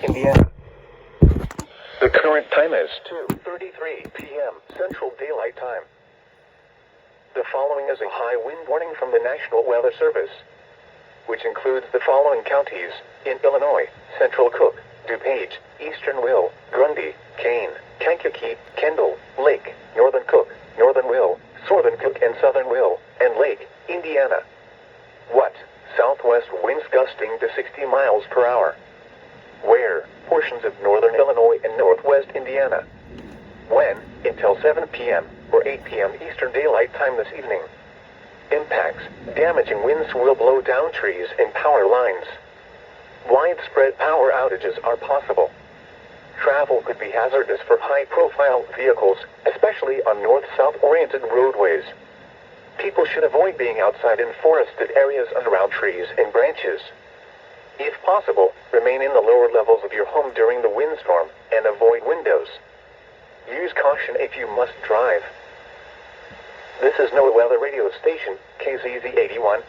Indiana. The current time is 2:33 p.m. Central Daylight Time. The following is a high wind warning from the National Weather Service, which includes the following counties in Illinois: Central Cook, DuPage, Eastern Will, Grundy, Kane, Kankakee, Kendall, Lake, Northern Cook, Northern Will, Southern Cook and Southern Will, and Lake, Indiana. What? Southwest winds gusting to 60 miles per hour. Where? Portions of northern Illinois and northwest Indiana. When? Until 7 p.m. or 8 p.m. Eastern Daylight Time this evening. Impacts: damaging winds will blow down trees and power lines. Widespread power outages are possible. Travel could be hazardous for high-profile vehicles, especially on north-south oriented roadways. People should avoid being outside in forested areas and around trees and branches. If possible, remain in the lower levels of your home during the windstorm and avoid windows. Use caution if you must drive. This is NOAA Weather Radio Station, KZZ81.